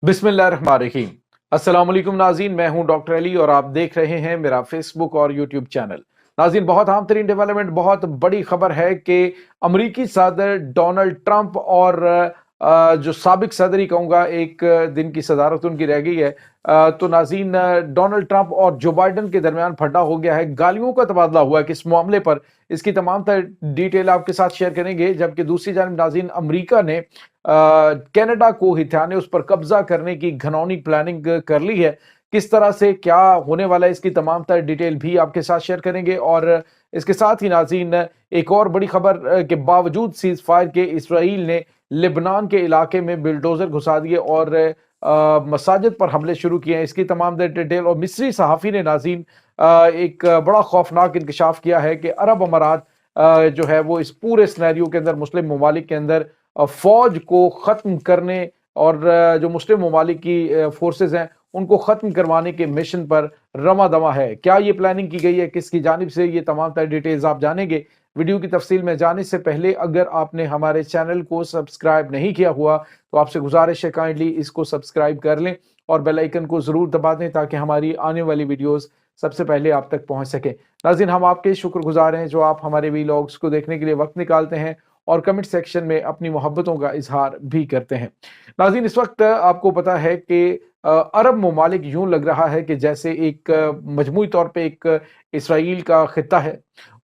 बिस्मिल्लाहिर्रहमानिर्रहीम। अस्सलाम वालेकुम नाज़रीन, मैं हूं डॉक्टर अली और आप देख रहे हैं मेरा फेसबुक और यूट्यूब चैनल। नाज़रीन, बहुत अहम तरीन डेवलपमेंट, बहुत बड़ी खबर है कि अमरीकी सदर डोनाल्ड ट्रंप और जो साबिक सदर ही कहूँगा, एक दिन की सदारत उनकी रह गई है। तो नाज़रीन, डोनाल्ड ट्रंप और जो बाइडन के दरमियान फड्डा हो गया है, गालियों का तबादला हुआ है किस मामले पर, इसकी तमाम तर डिटेल आपके साथ शेयर करेंगे। जबकि दूसरी जानिब नाज़रीन, अमरीका ने कनाडा को हिथाने उस पर कब्जा करने की घनौनी प्लानिंग कर ली है। किस तरह से क्या होने वाला है, इसकी तमाम तर डिटेल भी आपके साथ शेयर करेंगे। और इसके साथ ही नाज़रीन, एक और बड़ी खबर के बावजूद सीज फायर के इसराइल ने लेबनान के इलाके में बिल्डोजर घुसा दिए और मसाजिद पर हमले शुरू किए हैं। इसकी तमाम डिटेल। और मिस्री सहाफ़ी ने नाज़रीन एक बड़ा खौफनाक इंकशाफ किया है कि अरब अमारात जो है वो इस पूरे सिनेरियो के अंदर, मुस्लिम ममालिक के अंदर फौज को ख़त्म करने और जो मुस्लिम ममालिक की फोर्सेज हैं उनको ख़त्म करवाने के मिशन पर रमा दमा है। क्या ये प्लानिंग की गई है, किसकी जानिब से, ये तमाम तर डिटेल्स आप जानेंगे। वीडियो की तफसील में जाने से पहले अगर आपने हमारे चैनल को सब्सक्राइब नहीं किया हुआ तो आपसे गुजारिश है काइंडली इसको सब्सक्राइब कर लें और बेल आइकन को ज़रूर दबा दें ताकि हमारी आने वाली वीडियोस सबसे पहले आप तक पहुंच सके। नाज़रीन, हम आपके शुक्रगुजार हैं जो आप हमारे वीलॉग्स को देखने के लिए वक्त निकालते हैं और कमेंट सेक्शन में अपनी मोहब्बतों का इजहार भी करते हैं। नाज़रीन, इस वक्त आपको पता है कि अरब ममालिक यूं लग रहा है कि जैसे एक मजमूई तौर पे एक इसराइल का खित्ता है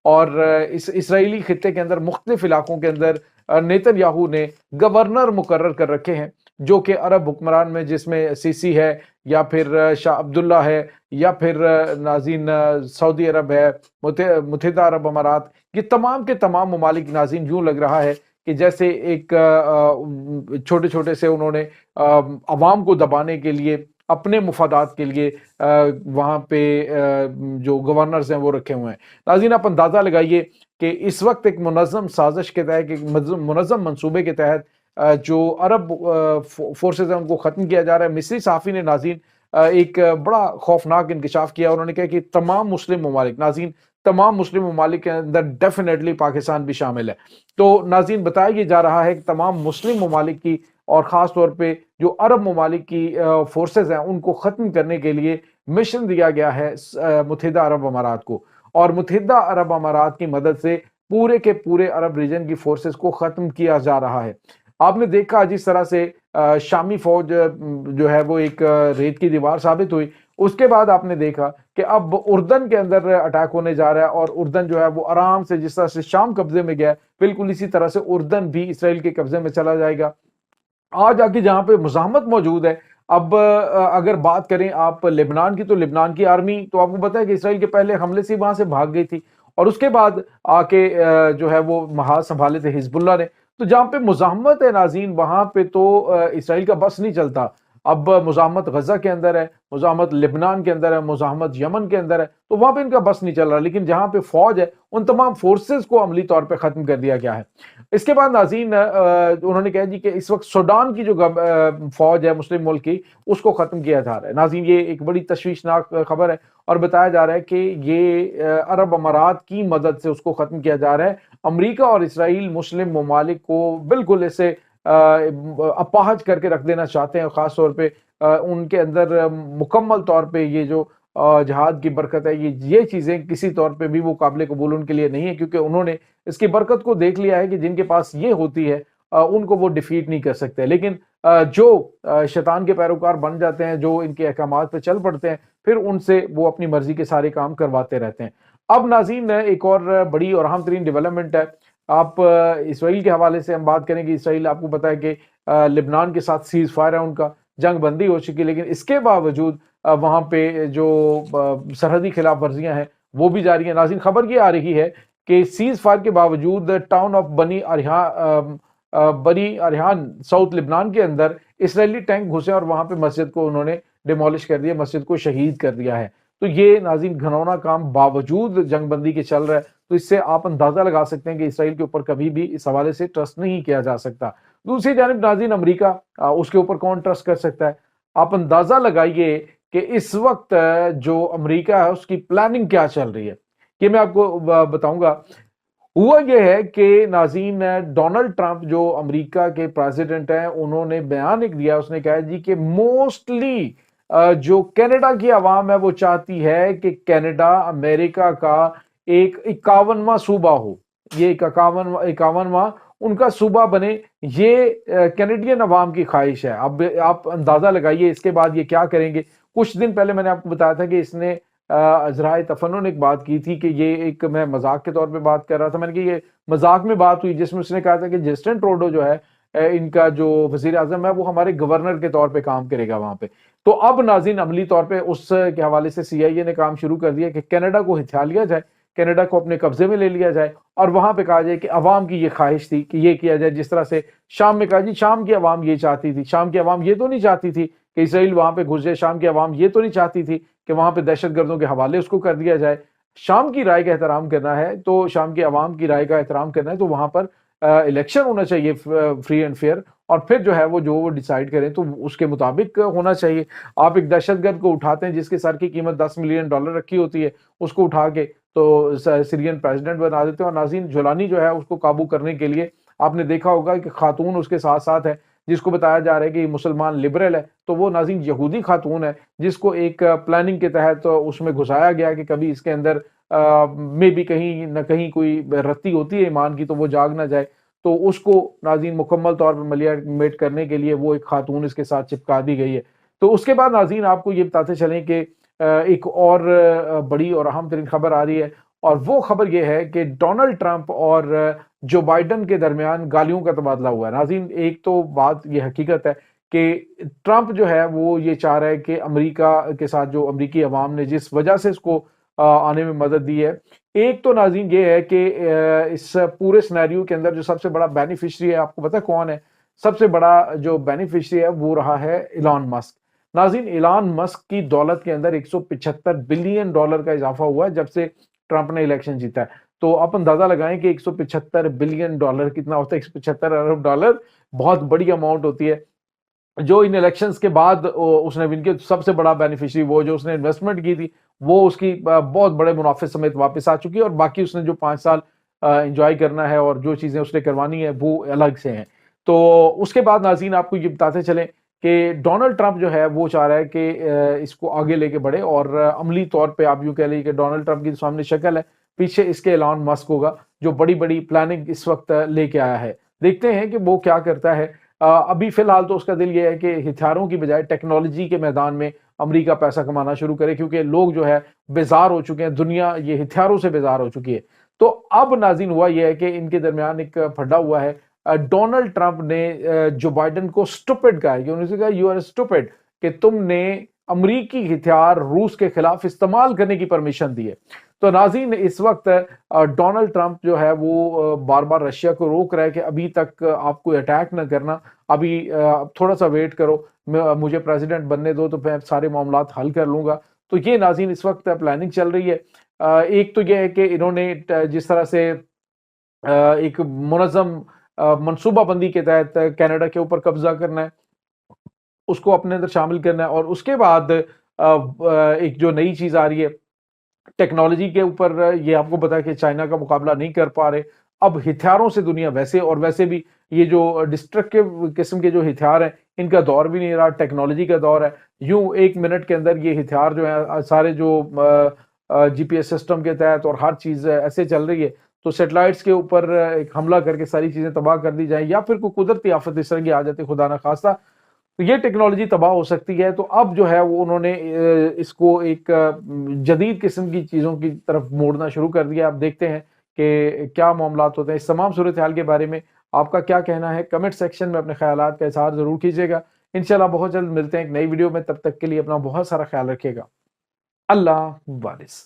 और इस इसराइली खित्ते के अंदर मुख्तलिफ इलाकों के अंदर नेतन्याहू ने गवर्नर मुकर्रर कर रखे हैं जो कि अरब हुक्मरान में, जिसमें सीसी है या फिर शाह अब्दुल्ला है या फिर नाज़रीन सऊदी अरब है, मुत्तहिदा अरब अमारात, ये तमाम के तमाम ममालिक नाज़रीन यूं लग रहा है कि जैसे एक छोटे छोटे से उन्होंने अवाम को दबाने के लिए, अपने मुफादात के लिए वहाँ पे जो गवर्नर्स हैं वो रखे हुए हैं। नाज़रीन, आप अंदाज़ा लगाइए कि इस वक्त एक मुनज़्ज़म साजिश के तहत, एक मुनज़्ज़म मंसूबे के तहत जो अरब फोर्सेज हैं उनको ख़त्म किया जा रहा है। मिस्री सहाफ़ी ने नाज़रीन एक बड़ा खौफनाक इंकशाफ किया। उन्होंने कहा कि तमाम मुस्लिम ममालिक, नाज़रीन तमाम मुस्लिम ममालिक के अंदर डेफिनेटली पाकिस्तान भी शामिल है। तो नाज़रीन, बताया ये जा रहा है कि तमाम मुस्लिम ममालिक की और ख़ास तौर पे जो अरब ममालिक की फोर्सेज हैं उनको ख़त्म करने के लिए मिशन दिया गया है मुत्तहिदा अरब अमारात को। और मुत्तहिदा अरब अमारात की मदद से पूरे के पूरे अरब रीजन की फोर्सेज को ख़त्म किया जा रहा है। आपने देखा जिस तरह से शामी फौज जो है वो एक रेत की दीवार साबित हुई। उसके बाद आपने देखा कि अब उर्दन के अंदर अटैक होने जा रहा है और उर्दन जो है वो आराम से, जिस तरह से शाम कब्जे में गया, बिल्कुल इसी तरह से उर्दन भी इसराइल के कब्जे में चला जाएगा। आज आके जहां पे मुजाहमत मौजूद है, अब अगर बात करें आप लेबनान की, तो लेबनान की आर्मी तो आपको पता है कि इसराइल के पहले हमले से वहां से भाग गई थी और उसके बाद आके जो है वो महाज संभाले थे हिजबुल्लाह ने। तो जहां पे मुजाहमत है नाज़रीन, वहां पे तो इसराइल का बस नहीं चलता। अब मुजाहमत गजा के अंदर है, मुजाहमत लेबनान के अंदर है, मुजाहमत यमन के अंदर है, तो वहां पे इनका बस नहीं चल रहा। लेकिन जहां पे फौज है उन तमाम फोर्सेस को अमली तौर पे खत्म कर दिया गया है। इसके बाद नाज़रीन उन्होंने कहा जी कि इस वक्त सूडान की जो फौज है मुस्लिम मुल्क की, उसको खत्म किया जा रहा है। नाज़रीन, ये एक बड़ी तशवीशनाक खबर है और बताया जा रहा है कि ये अरब अमारात की मदद से उसको खत्म किया जा रहा है। अमरीका और इसराइल मुस्लिम ममालिक को बिल्कुल ऐसे अपाहज करके रख देना चाहते हैं। खास तौर पे उनके अंदर मुकम्मल तौर पे ये जो जहाद की बरकत है, ये चीजें किसी तौर पे भी वो काबिल कबूल उनके लिए नहीं है, क्योंकि उन्होंने इसकी बरकत को देख लिया है कि जिनके पास ये होती है उनको वो डिफीट नहीं कर सकते। लेकिन जो शैतान के पैरोकार बन जाते हैं, जो इनके अहकामात पे चल पड़ते हैं, फिर उनसे वो अपनी मर्जी के सारे काम करवाते रहते हैं। अब नाज़रीन, एक और बड़ी और अहम तरीन डेवलपमेंट है। आप इसराइल के हवाले से हम बात करेंगे। इसराइल आपको पता है कि लेबनान के साथ सीज फायर है, उनका जंग बंदी हो चुकी है, लेकिन इसके बावजूद वहां पे जो सरहदी खिलाफ वर्जियां हैं वो भी जारी है। नाज़रीन, खबर ये आ रही है कि सीज फायर के बावजूद टाउन ऑफ बनी अरिहान साउथ लेबनान के अंदर इसराइली टैंक घुसे और वहां पे मस्जिद को उन्होंने डिमोलिश कर दिया, मस्जिद को शहीद कर दिया है। तो ये नाज़रीन घनौना काम बावजूद जंगबंदी के चल रहा है। तो इससे आप अंदाजा लगा सकते हैं कि इसराइल के ऊपर कभी भी इस हवाले से ट्रस्ट नहीं किया जा सकता। दूसरी जानिब नाज़रीन, अमेरिका, उसके ऊपर कौन ट्रस्ट कर सकता है? आप अंदाजा लगाइए कि इस वक्त जो अमेरिका है उसकी प्लानिंग क्या चल रही है। ये मैं आपको बताऊंगा। ہوا یہ ہے کہ ناظرین ڈونلڈ ٹرمپ جو امریکہ کے پریزیڈنٹ ہیں انہوں نے بیان ایک دیا، اس نے کہا جی کہ موسٹلی جو کینیڈا کی عوام ہے وہ چاہتی ہے کہ کینیڈا امریکہ کا ایک 51واں صوبہ ہو، یہ 51واں ان کا صوبہ بنے، یہ کینیڈین عوام کی خواہش ہے۔ اب آپ اندازہ لگائیے اس کے بعد یہ کیا کریں گے۔ کچھ دن پہلے میں نے آپ کو بتایا تھا کہ اس نے ذرائع تفنن ایک بات کی تھی کہ یہ ایک، میں مذاق کے طور پہ بات کر رہا تھا، میں نے کہ یہ مذاق میں بات ہوئی جس میں اس نے کہا تھا کہ جسٹن ٹروڈو جو ہے ان کا جو وزیر اعظم ہے وہ ہمارے گورنر کے طور پہ کام کرے گا وہاں پہ۔ تو اب ناظرین عملی طور پہ اس کے حوالے سے سی آئی اے نے کام شروع کر دیا کہ کینیڈا کو ہتھیا لیا جائے، کینیڈا کو اپنے قبضے میں لے لیا جائے، اور وہاں پہ کہا جائے کہ عوام کی یہ خواہش تھی کہ یہ کیا جائے، جس طرح سے شام میں کہا جی شام کی عوام یہ چاہتی تھی، شام کی عوام یہ تو نہیں چاہتی تھی کہ اسرائیل وہاں پہ گھس جائے، شام کی عوام یہ تو نہیں چاہتی تھی کہ وہاں پہ دہشت گردوں کے حوالے اس کو کر دیا جائے۔ شام کی رائے کا احترام کرنا ہے تو شام کی عوام کی رائے کا احترام کرنا ہے تو وہاں پر الیکشن ہونا چاہیے فری اینڈ فیئر، اور پھر جو ہے وہ ڈیسائیڈ کریں تو اس کے مطابق ہونا چاہیے۔ آپ ایک دہشت گرد کو اٹھاتے ہیں جس کے سر کی قیمت $10 ملین رکھی ہوتی ہے، اس کو اٹھا کے تو سیرین پریزیڈنٹ بنا دیتے ہیں، اور ناظرین جولانی جو ہے اس کو قابو کرنے کے لیے آپ نے دیکھا ہوگا کہ خاتون اس کے ساتھ ساتھ ہے جس کو بتایا جا رہا ہے کہ یہ مسلمان لبرل ہے، تو وہ ناظرین یہودی خاتون ہے جس کو ایک پلاننگ کے تحت اس میں گھسایا گیا کہ کبھی اس کے اندر میں بھی کہیں نہ کہیں کوئی رتی ہوتی ہے ایمان کی تو وہ جاگ نہ جائے، تو اس کو ناظرین مکمل طور پر ملیمیٹ کرنے کے لیے وہ ایک خاتون اس کے ساتھ چپکا دی گئی ہے۔ تو اس کے بعد ناظرین آپ کو یہ بتاتے چلیں کہ ایک اور بڑی اور اہم ترین خبر آ رہی ہے، اور وہ خبر یہ ہے کہ ڈونلڈ ٹرمپ اور جو بائیڈن کے درمیان گالیوں کا تبادلہ ہوا ہے۔ ناظرین ایک تو بات یہ حقیقت ہے کہ ٹرمپ جو ہے وہ یہ چاہ رہا ہے کہ امریکہ کے ساتھ جو امریکی عوام نے جس وجہ سے اس کو آنے میں مدد دی ہے، ایک تو ناظرین یہ ہے کہ اس پورے سنیریو کے اندر جو سب سے بڑا بینیفیشری ہے، آپ کو پتا کون ہے؟ سب سے بڑا جو بینیفیشری ہے وہ رہا ہے ایلان مسک۔ ناظرین ایلان مسک کی دولت کے اندر $175 بلین کا اضافہ ہوا ہے جب سے ٹرمپ نے الیکشن جیتا ہے۔ تو آپ اندازہ لگائیں کہ $175 بلین کتنا ہوتا ہے، $175 ارب، بہت بڑی اماؤنٹ ہوتی ہے۔ جو ان الیکشنز کے بعد اس نے ون کے سب سے بڑا بینیفیشری، وہ جو اس نے انویسٹمنٹ کی تھی وہ اس کی بہت بڑے منافع سمیت واپس آ چکی ہے، اور باقی اس نے جو 5 سال انجوائے کرنا ہے اور جو چیزیں اس نے کروانی ہے وہ الگ سے ہیں۔ تو اس کے بعد ناظرین آپ کو یہ بتاتے چلیں کہ ڈونلڈ ٹرمپ جو ہے وہ چاہ رہا ہے کہ اس کو آگے لے کے بڑھے، اور عملی طور پہ آپ یوں کہہ لیں کہ ڈونلڈ ٹرمپ کی سامنے شکل ہے، پیچھے اس کے ایلان مسک ہوگا جو بڑی بڑی پلاننگ اس وقت لے کے آیا ہے۔ دیکھتے ہیں کہ وہ کیا کرتا ہے۔ ابھی فی الحال تو اس کا دل یہ ہے کہ ہتھیاروں کی بجائے ٹیکنالوجی کے میدان میں امریکہ پیسہ کمانا شروع کرے، کیونکہ لوگ جو ہے بیزار ہو چکے ہیں، دنیا یہ ہتھیاروں سے بیزار ہو چکی ہے۔ تو اب ناظرین ہوا یہ ہے کہ ان کے درمیان ایک پھڈا ہوا ہے۔ ڈونلڈ ٹرمپ نے جو بائیڈن کو سٹوپڈ کہا ہے کہ انہوں نے کہا یو آر سٹوپڈ، کہ تم نے امریکی ہتھیار روس کے خلاف استعمال کرنے کی پرمیشن دی ہے۔ تو ناظرین اس وقت ڈونلڈ ٹرمپ جو ہے وہ بار بار رشیا کو روک رہا ہے کہ ابھی تک آپ کوئی اٹیک نہ کرنا، ابھی تھوڑا سا ویٹ کرو، مجھے پریزیڈنٹ بننے دو تو میں سارے معاملات حل کر لوں گا۔ تو یہ ناظرین اس وقت پلاننگ چل رہی ہے۔ ایک تو یہ ہے کہ انہوں نے جس طرح سے ایک منظم منصوبہ بندی کے تحت کینیڈا کے اوپر قبضہ کرنا ہے، اس کو اپنے اندر شامل کرنا ہے، اور اس کے بعد ایک جو نئی چیز آ رہی ہے ٹیکنالوجی کے اوپر، یہ آپ کو پتا ہے کہ چائنا کا مقابلہ نہیں کر پا رہے، اب ہتھیاروں سے دنیا ویسے اور ویسے بھی یہ جو ڈسٹرکٹیو قسم کے جو ہتھیار ہیں ان کا دور بھی نہیں رہا، ٹیکنالوجی کا دور ہے۔ یوں 1 منٹ کے اندر یہ ہتھیار جو ہیں سارے جو جی پی ایس سسٹم کے تحت اور ہر چیز ایسے چل رہی ہے، تو سیٹلائٹس کے اوپر ایک حملہ کر کے ساری چیزیں تباہ کر دی جائیں، یا پھر کوئی قدرتی آفت اس طرح کی آ جاتی خدا نہ خواستہ، تو یہ ٹیکنالوجی تباہ ہو سکتی ہے۔ تو اب جو ہے وہ انہوں نے اس کو ایک جدید قسم کی چیزوں کی طرف موڑنا شروع کر دیا۔ آپ دیکھتے ہیں کہ کیا معاملات ہوتے ہیں۔ اس تمام صورتحال کے بارے میں آپ کا کیا کہنا ہے؟ کمنٹ سیکشن میں اپنے خیالات کا اظہار ضرور کیجیے گا۔ انشاءاللہ بہت جلد ملتے ہیں ایک نئی ویڈیو میں، تب تک کے لیے اپنا بہت سارا خیال رکھیے گا۔ اللہ حافظ۔